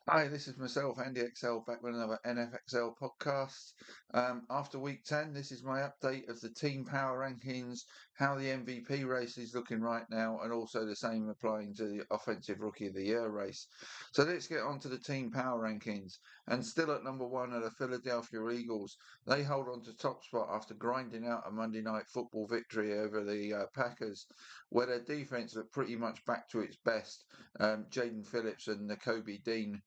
Hi, this is myself, Andy XL, back with another NFXL podcast. After week 10, this is my update of the team power rankings, how the MVP race is looking right now, and also the same applying to the Offensive Rookie of the Year race. So let's get on to the team power rankings. And still at number one are the Philadelphia Eagles. They hold on to top spot after grinding out a Monday Night Football victory over the Packers, where their defense looked pretty much back to its best. Jaden Phillips and Nakobe Dean,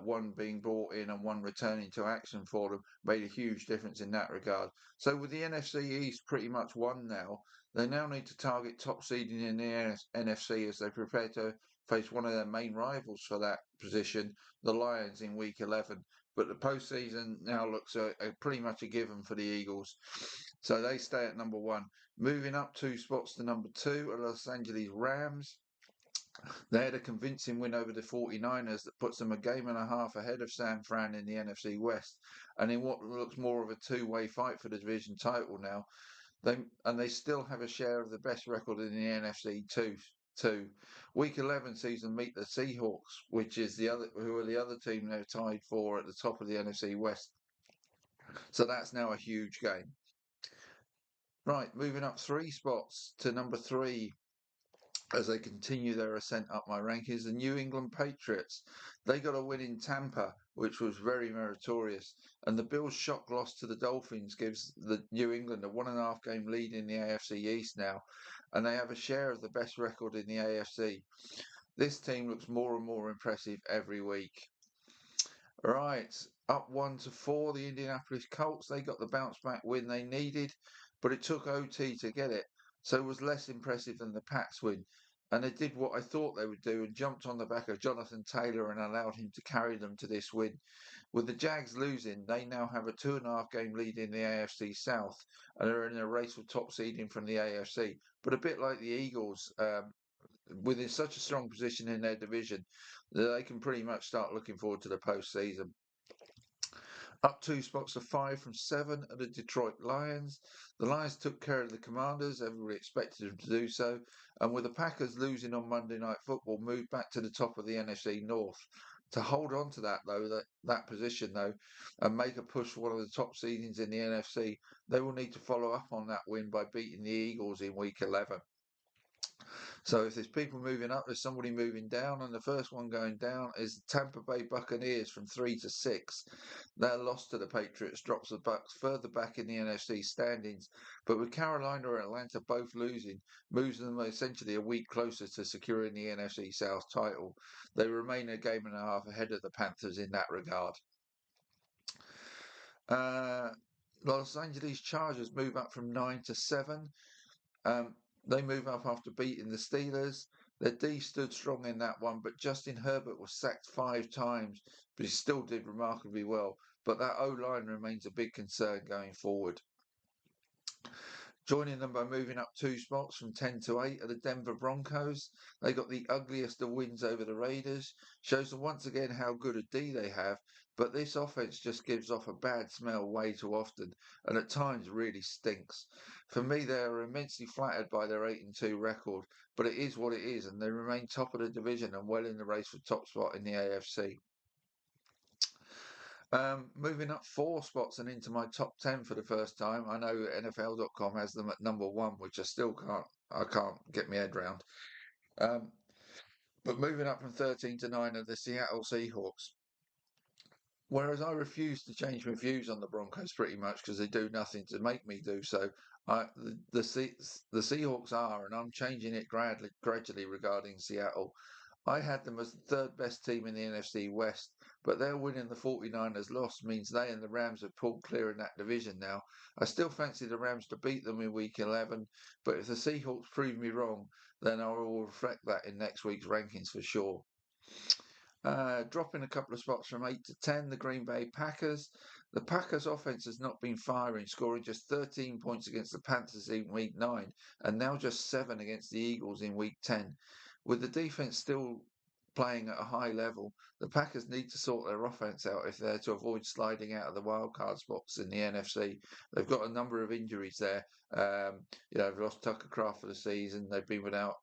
one being brought in and one returning to action for them, made a huge difference in that regard. So with the NFC East pretty much won now, they now need to target top seeding in the NFC as they prepare to face one of their main rivals for that position, the Lions, in Week 11. But the postseason now looks pretty much a given for the Eagles. So they stay at number one. Moving up two spots to number two are Los Angeles Rams. They had a convincing win over the 49ers that puts them a game and a half ahead of San Fran in the NFC West. And in what looks more of a two-way fight for the division title now, they still have a share of the best record in the NFC too. Week 11 sees them meet the Seahawks, who are the other team they're tied for at the top of the NFC West. So that's now a huge game. Right, moving up three spots to number three as they continue their ascent up my rankings. The New England Patriots, they got a win in Tampa, which was very meritorious. And the Bills' shock loss to the Dolphins gives the New England a 1.5 game lead in the AFC East now. And they have a share of the best record in the AFC. This team looks more and more impressive every week. Right, up 1-4, the Indianapolis Colts, they got the bounce back win they needed, but it took OT to get it. So it was less impressive than the Pats win. And they did what I thought they would do and jumped on the back of Jonathan Taylor and allowed him to carry them to this win. With the Jags losing, they now have a 2.5 game lead in the AFC South and are in a race for top seeding from the AFC. But a bit like the Eagles, within such a strong position in their division, that they can pretty much start looking forward to the postseason. Up two spots to 5 from 7 are the Detroit Lions. The Lions took care of the Commanders, everybody expected them to do so, and with the Packers losing on Monday Night Football, moved back to the top of the NFC North. To hold on to that position though, and make a push for one of the top seedings in the NFC, they will need to follow up on that win by beating the Eagles in Week 11. So if there's people moving up, there's somebody moving down, and the first one going down is the Tampa Bay Buccaneers from 3-6. Their loss to the Patriots drops the Bucks further back in the NFC standings, but with Carolina and Atlanta both losing, moves them essentially a week closer to securing the NFC South title. They remain a game and a half ahead of the Panthers in that regard. Uh, Los Angeles Chargers move up from 9-7. Um, they move up after beating the Steelers. Their D stood strong in that one, but Justin Herbert was sacked 5 times, but he still did remarkably well. But that O-line remains a big concern going forward. Joining them by moving up 2 spots from 10-8 are the Denver Broncos. They got the ugliest of wins over the Raiders. Shows them once again how good a D they have, but this offense just gives off a bad smell way too often, and at times really stinks. For me, they are immensely flattered by their 8-2 record, but it is what it is, and they remain top of the division and well in the race for top spot in the AFC. Moving up 4 spots and into my top 10 for the first time. I know NFL.com has them at number 1, which I can't get my head round. But moving up from 13 to 9 are the Seattle Seahawks. Whereas I refuse to change my views on the Broncos pretty much because they do nothing to make me do so. The Seahawks are, and I'm changing it gradually regarding Seattle. I had them as the third best team in the NFC West, but their win in the 49ers loss means they and the Rams have pulled clear in that division now. I still fancy the Rams to beat them in Week 11, but if the Seahawks prove me wrong, then I will reflect that in next week's rankings for sure. Dropping a couple of spots from 8 to 10, the Green Bay Packers. The Packers' offense has not been firing, scoring just 13 points against the Panthers in Week 9, and now just 7 against the Eagles in Week 10. With the defense still playing at a high level, the Packers need to sort their offense out if they're to avoid sliding out of the wildcard spots in the NFC. They've got a number of injuries there. They've lost Tucker Kraft for the season. They've been without,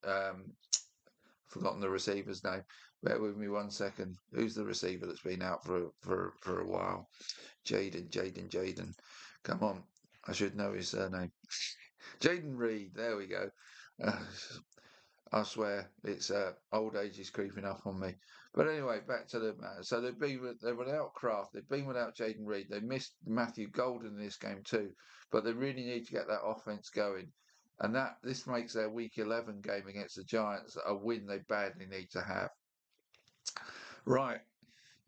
forgotten the receiver's name. Bear with me 1 second. Who's the receiver that's been out for a while? Jaden. Come on. I should know his surname. Jaden Reed. There we go. Uh, I swear it's old age is creeping up on me. But anyway, back to the matter. So they're without Kraft. They've been without Jaden Reed. They missed Matthew Golden in this game too. But they really need to get that offense going. And this makes their Week 11 game against the Giants a win they badly need to have. Right.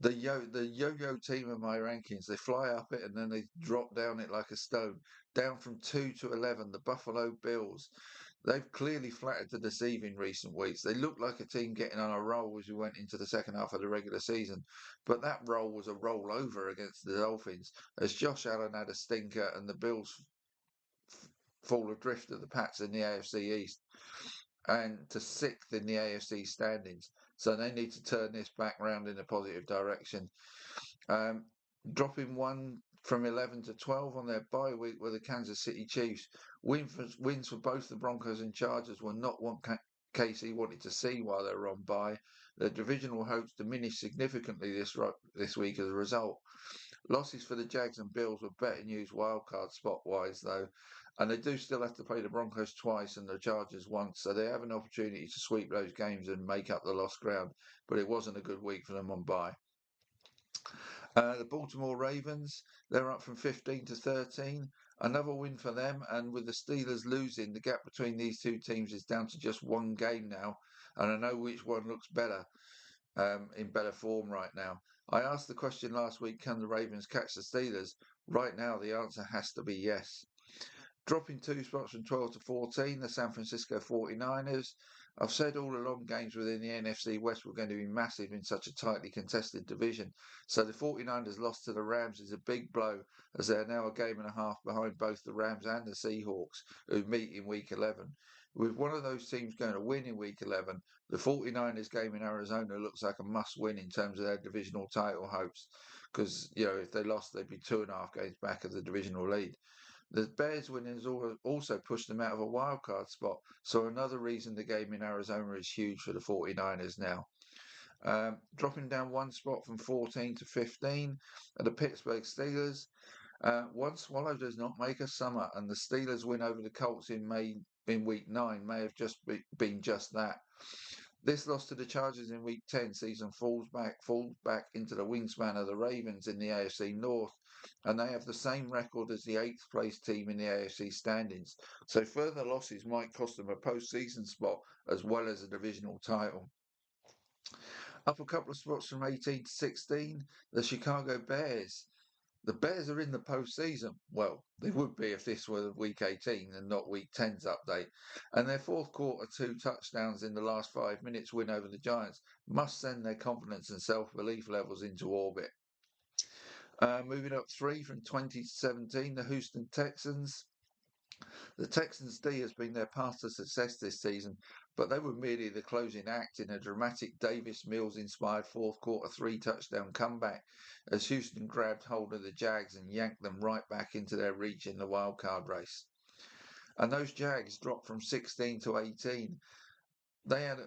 The yo-yo team of my rankings, they fly up it and then they drop down it like a stone. Down from 2 to 11, the Buffalo Bills. They've clearly flattered the deceive in recent weeks. They looked like a team getting on a roll as we went into the second half of the regular season, but that roll was a rollover against the Dolphins as Josh Allen had a stinker and the Bills fall adrift at the Pats in the AFC East and to sixth in the AFC standings. So they need to turn this back round in a positive direction. Dropping one from 11 to 12 on their bye week were the Kansas City Chiefs. Wins for both the Broncos and Chargers were not what KC wanted to see while they were on bye. Their divisional hopes diminished significantly this week as a result. Losses for the Jags and Bills were better news wildcard spot-wise, though, and they do still have to play the Broncos twice and the Chargers once, so they have an opportunity to sweep those games and make up the lost ground, but it wasn't a good week for them on bye. The Baltimore Ravens, they're up from 15 to 13. Another win for them, and with the Steelers losing, the gap between these two teams is down to just one game now, and I know which one looks better, in better form right now. I asked the question last week, can the Ravens catch the Steelers? Right now, the answer has to be yes. Dropping 2 spots from 12 to 14, the San Francisco 49ers. I've said all along games within the NFC West were going to be massive in such a tightly contested division. So the 49ers loss to the Rams is a big blow as they are now a game and a half behind both the Rams and the Seahawks, who meet in Week 11. With one of those teams going to win in Week 11, the 49ers game in Arizona looks like a must-win in terms of their divisional title hopes because, if they lost, they'd be 2.5 games back of the divisional lead. The Bears win has also pushed them out of a wildcard spot, so another reason the game in Arizona is huge for the 49ers now. Dropping down 1 spot from 14 to 15 are the Pittsburgh Steelers. One swallow does not make a summer, and the Steelers win over the Colts in Week 9 may have just been just that. This loss to the Chargers in Week 10 season falls back into the wingspan of the Ravens in the AFC North, and they have the same record as the 8th place team in the AFC standings. So further losses might cost them a postseason spot as well as a divisional title. Up a couple of spots from 18 to 16, the Chicago Bears. The Bears are in the postseason. Well, they would be if this were Week 18 and not Week 10's update. And their fourth quarter 2 touchdowns in the last 5 minutes win over the Giants must send their confidence and self-belief levels into orbit. Moving up 3 from 20 to 17, the Houston Texans. The Texans' D has been their path to success this season, but they were merely the closing act in a dramatic Davis Mills-inspired fourth quarter 3-touchdown comeback as Houston grabbed hold of the Jags and yanked them right back into their reach in the wildcard race. And those Jags dropped from 16 to 18. They had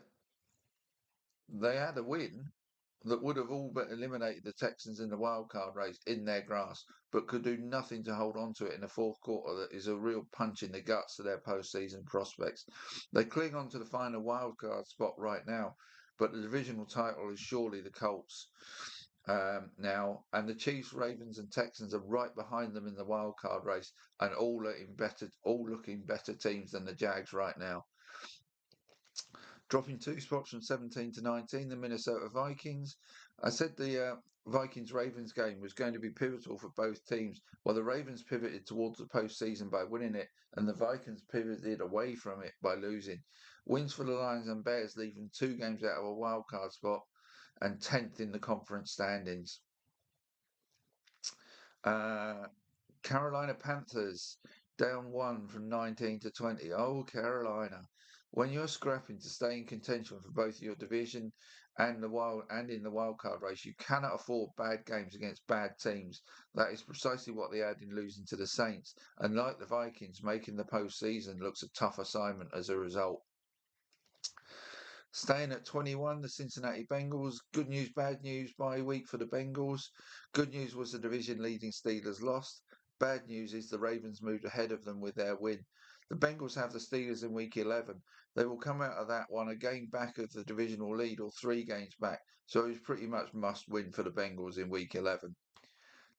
a win that would have all but eliminated the Texans in the wildcard race in their grasp, but could do nothing to hold on to it in the fourth quarter. That is a real punch in the guts to their postseason prospects. They cling on to the final wildcard spot right now, but the divisional title is surely the Colts now, and the Chiefs, Ravens, and Texans are right behind them in the wildcard race, and all looking better teams than the Jags right now. Dropping 2 spots from 17 to 19, the Minnesota Vikings. I said the Vikings-Ravens game was going to be pivotal for both teams. Well, the Ravens pivoted towards the postseason by winning it, and the Vikings pivoted away from it by losing. Wins for the Lions and Bears leave them 2 games out of a wildcard spot and 10th in the conference standings. Carolina Panthers down 1 from 19 to 20. Oh, Carolina. When you're scrapping to stay in contention for both your division and in the wildcard race, you cannot afford bad games against bad teams. That is precisely what they had in losing to the Saints. And like the Vikings, making the postseason looks a tough assignment as a result. Staying at 21, the Cincinnati Bengals. Good news, bad news bye week for the Bengals. Good news was the division leading Steelers lost. Bad news is the Ravens moved ahead of them with their win. The Bengals have the Steelers in week 11. They will come out of that one a game back of the divisional lead or 3 games back. So it was pretty much must win for the Bengals in week 11.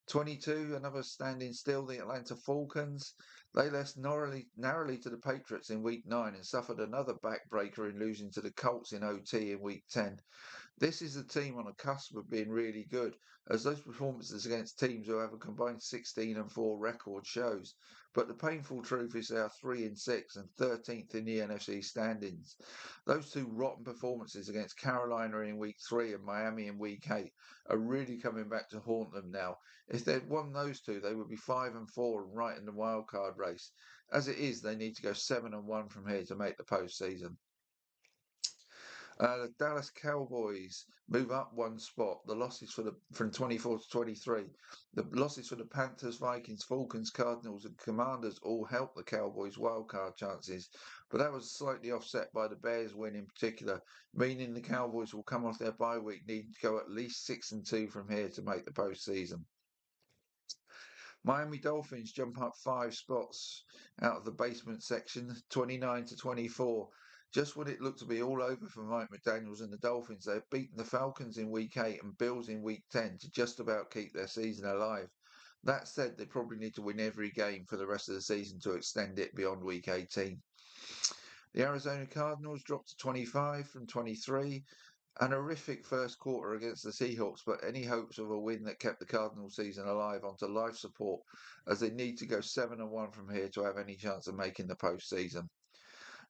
22, another standing still, the Atlanta Falcons. They lost narrowly to the Patriots in week 9 and suffered another backbreaker in losing to the Colts in OT in week 10. This is a team on a cusp of being really good, as those performances against teams who have a combined 16-4 record shows. But the painful truth is they are 3-6 and 13th in the NFC standings. Those two rotten performances against Carolina in week 3 and Miami in week 8 are really coming back to haunt them now. If they'd won those two, they would be 5-4 and right in the wild card race. As it is, they need to go 7-1 from here to make the postseason. The Dallas Cowboys move up one spot. The losses from 24 to 23. The losses for the Panthers, Vikings, Falcons, Cardinals, and Commanders all helped the Cowboys' wildcard chances, but that was slightly offset by the Bears win in particular, meaning the Cowboys will come off their bye week needing to go at least 6-2 from here to make the postseason. Miami Dolphins jump up 5 spots out of the basement section, 29 to 24. Just when it looked to be all over for Mike McDaniels and the Dolphins, they've beaten the Falcons in week 8 and Bills in week 10 to just about keep their season alive. That said, they probably need to win every game for the rest of the season to extend it beyond week 18. The Arizona Cardinals dropped to 25 from 23. An horrific first quarter against the Seahawks, but any hopes of a win that kept the Cardinal season alive onto life support, as they need to go 7-1 from here to have any chance of making the postseason.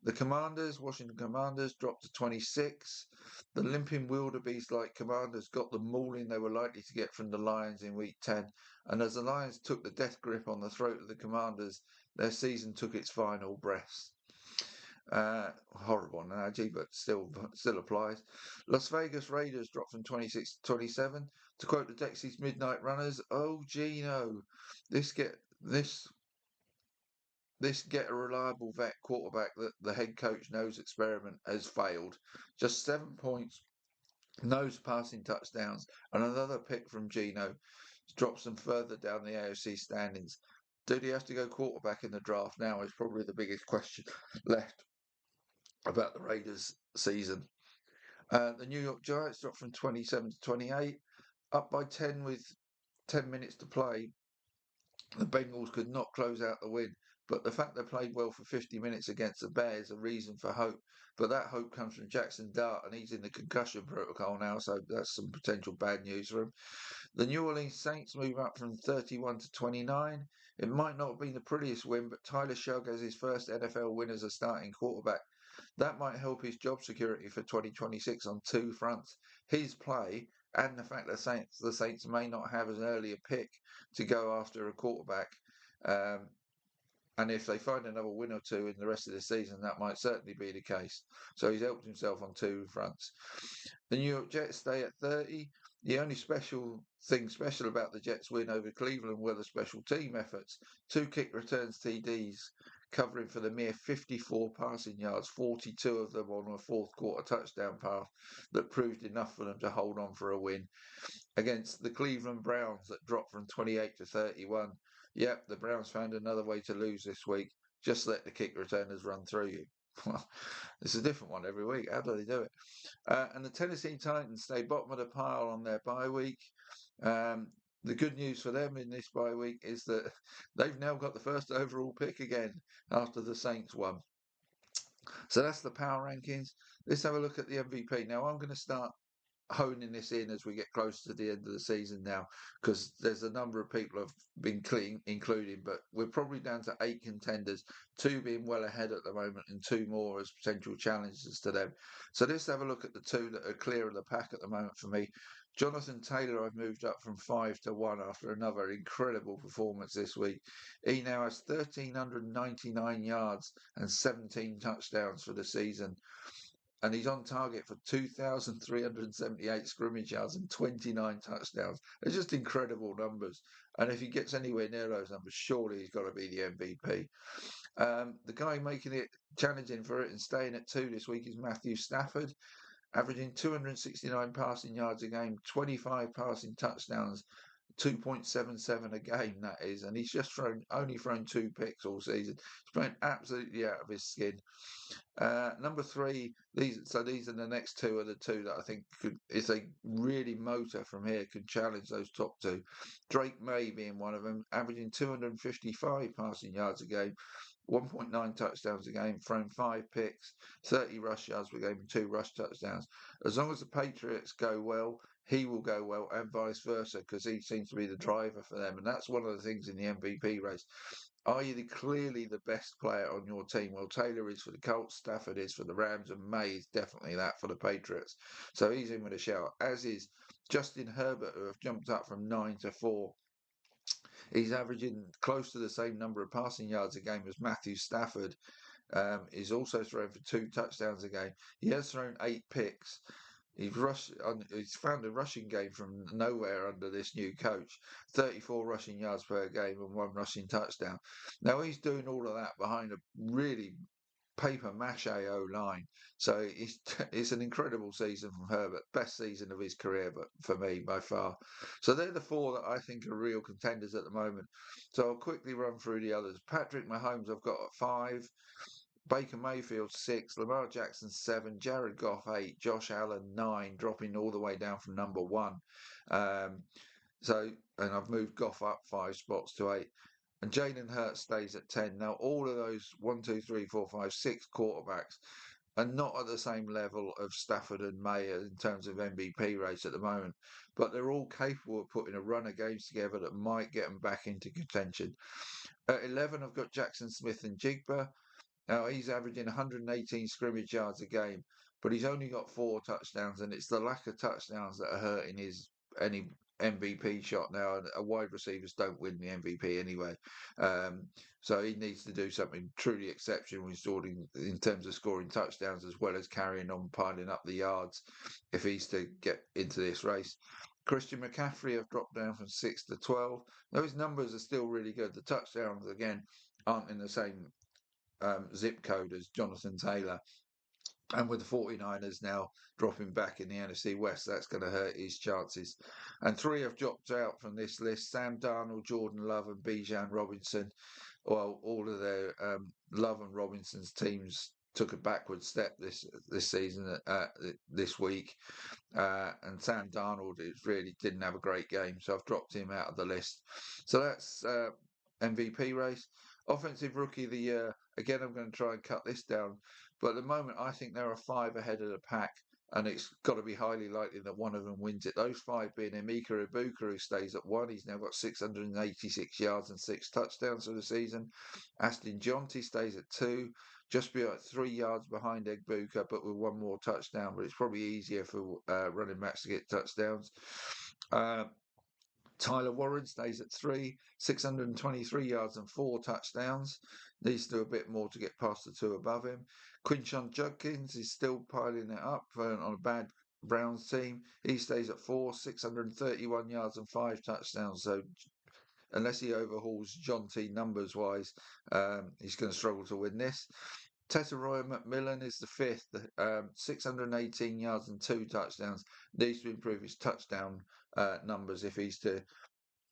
The Washington Commanders, dropped to 26. The limping wildebeest-like Commanders got the mauling they were likely to get from the Lions in Week 10, and as the Lions took the death grip on the throat of the Commanders, their season took its final breaths. Horrible analogy, but still applies. Las Vegas Raiders dropped from 26 to 27. To quote the Dexys Midnight Runners, "Oh Gino, this get a reliable vet quarterback that the head coach knows experiment has failed. Just 7 points, no passing touchdowns, and another pick from Gino drops them further down the AFC standings. Did he have to go quarterback in the draft now is probably the biggest question left about the Raiders season. The New York Giants dropped from 27 to 28, up by 10 with 10 minutes to play. The Bengals could not close out the win, but the fact they played well for 50 minutes against the Bears a reason for hope. But that hope comes from Jackson Dart, and he's in the concussion protocol now, so that's some potential bad news for him. The New Orleans Saints move up from 31 to 29. It might not have been the prettiest win, but Tyler Shugg has his first NFL win as a starting quarterback. That might help his job security for 2026 on 2 fronts. His play and the fact that the Saints may not have an earlier pick to go after a quarterback. And if they find another win or two in the rest of the season, that might certainly be the case. So he's helped himself on 2 fronts. The New York Jets stay at 30. The only special about the Jets' win over Cleveland were the special team efforts. 2 kick returns TDs, covering for the mere 54 passing yards, 42 of them on a fourth quarter touchdown pass that proved enough for them to hold on for a win. Against the Cleveland Browns that dropped from 28 to 31. Yep, the Browns found another way to lose this week. Just let the kick returners run through you. It's a different one every week. How do they do it? And the Tennessee Titans stay bottom of the pile on their bye week. The good news for them in this bye week is that they've now got the first overall pick again after the Saints won. So that's the power rankings. Let's have a look at the MVP. Now I'm going to start honing this in as we get closer to the end of the season now, because there's a number of people have been including, but we're probably down to 8 contenders, 2 being well ahead at the moment and 2 more as potential challenges to them. So let's have a look at the 2 that are clear of the pack at the moment for me. Jonathan Taylor, I've moved up from 5 to 1 after another incredible performance this week. He now has 1,399 yards and 17 touchdowns for the season. and he's on target for 2,378 scrimmage yards and 29 touchdowns. They're just incredible numbers. And if he gets anywhere near those numbers, surely he's got to be the MVP. The guy making it challenging for it and staying at 2 this week is Matthew Stafford, averaging 269 passing yards a game, 25 passing touchdowns, 2.77 a game, that is, and he's just only thrown 2 picks all season. He's playing absolutely out of his skin. Number 3, these are the next 2 are the 2 that I think if they really motor from here, could challenge those top 2. Drake May being one of them, averaging 255 passing yards a game, 1.9 touchdowns a game, thrown 5 picks, 30 rush yards per game, and 2 rush touchdowns. As long as the Patriots go well, he will go well, and vice versa, because he seems to be the driver for them. And that's one of the things in the MVP race. Are you clearly the best player on your team? Well, Taylor is for the Colts, Stafford is for the Rams, and May is definitely that for the Patriots. So he's in with a shout, as is Justin Herbert, who have jumped up from 9 to 4. He's averaging close to the same number of passing yards a game as Matthew Stafford. He's also thrown for 2 touchdowns a game. He has thrown 8 picks. He's found a rushing game from nowhere under this new coach. 34 rushing yards per game and 1 rushing touchdown. Now he's doing all of that behind a really paper mache O-line. So it's an incredible season from Herbert. Best season of his career, but for me, by far. So they're the 4 that I think are real contenders at the moment. So I'll quickly run through the others. Patrick Mahomes, I've got at 5. Baker Mayfield 6, Lamar Jackson 7, Jared Goff 8, Josh Allen 9, dropping all the way down from number 1. And I've moved Goff up 5 spots to 8. And Jalen Hurts stays at 10. Now, all of those 1, 2, 3, 4, 5, 6 quarterbacks are not at the same level of Stafford and May in terms of MVP race at the moment, but they're all capable of putting a run of games together that might get them back into contention. At 11, I've got Jackson Smith and Jigba. Now, he's averaging 118 scrimmage yards a game, but he's only got 4 touchdowns, and it's the lack of touchdowns that are hurting any MVP shot now. And wide receivers don't win the MVP anyway. So he needs to do something truly exceptional in terms of scoring touchdowns as well as carrying on piling up the yards if he's to get into this race. Christian McCaffrey have dropped down from 6 to 12. Those numbers are still really good. The touchdowns, again, aren't in the same zip code as Jonathan Taylor. And with the 49ers now dropping back in the NFC West, that's going to hurt his chances. And 3 have dropped out from this list: Sam Darnold, Jordan Love, and Bijan Robinson. Well, all of their Love and Robinson's teams took a backward step this season, this week. And Sam Darnold really didn't have a great game, so I've dropped him out of the list. So that's MVP race. Offensive Rookie of the Year. Again, I'm going to try and cut this down. But at the moment, I think there are 5 ahead of the pack, and it's got to be highly likely that one of them wins it. Those 5 being Emeka Ibuka, who stays at 1. He's now got 686 yards and 6 touchdowns for the season. Aston Jonty stays at 2, just be 3 yards behind Ibuka, but with 1 more touchdown. But it's probably easier for running backs to get touchdowns. Tyler Warren stays at 3, 623 yards and 4 touchdowns. Needs to do a bit more to get past the 2 above him. Quinshon Judkins is still piling it up on a bad Browns team. He stays at 4, 631 yards and 5 touchdowns. So unless he overhauls John T numbers-wise, he's going to struggle to win this. Tetairoa McMillan is the 5th, 618 yards and 2 touchdowns. Needs to improve his touchdown numbers if he's to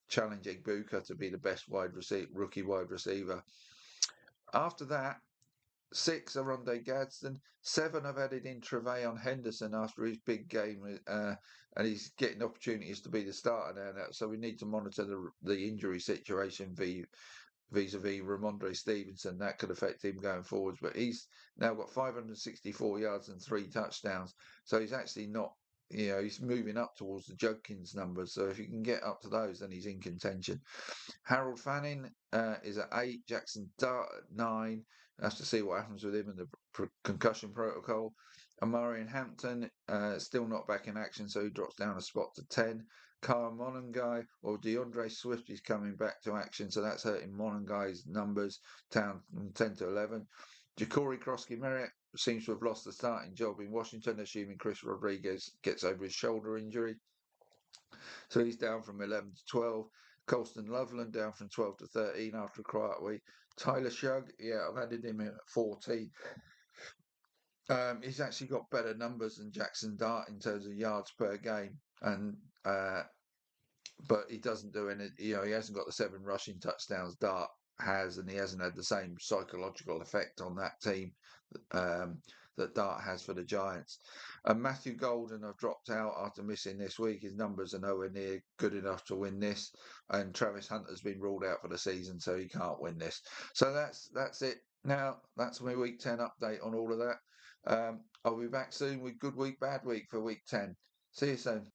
challenge Ibuka to be the best rookie wide receiver. After that, 6 are Rondé Gadsden. 7 have added in Tre'Veyon Henderson after his big game, and he's getting opportunities to be the starter now. So we need to monitor the injury situation vis-a-vis Ramondre Stevenson. That could affect him going forwards, but he's now got 564 yards and 3 touchdowns. So he's actually not, he's moving up towards the Judkins numbers. So if he can get up to those, then he's in contention. Harold Fanning is at 8, Jackson Dart at 9. Has to see what happens with him in the concussion protocol. Amarian Hampton still not back in action, so he drops down a spot to 10. Kyle Monangai, or DeAndre Swift is coming back to action, so that's hurting Monangai's numbers down from 10 to 11. Ja'Cory Krosky seems to have lost the starting job in Washington, assuming Chris Rodriguez gets over his shoulder injury. So he's down from 11 to 12. Colston Loveland down from 12 to 13 after a quiet week. Tyler Shugg, yeah, I've added him in at 14. He's actually got better numbers than Jackson Dart in terms of yards per game, and but he doesn't do any. He hasn't got the 7 rushing touchdowns Dart has, and he hasn't had the same psychological effect on that team that Dart has for the Giants. And Matthew Golden have dropped out after missing this week. His numbers are nowhere near good enough to win this, and Travis Hunter's been ruled out for the season, so he can't win this. So that's it. Now that's my week 10 update on all of that. I'll be back soon with good week, bad week for week 10. See you soon.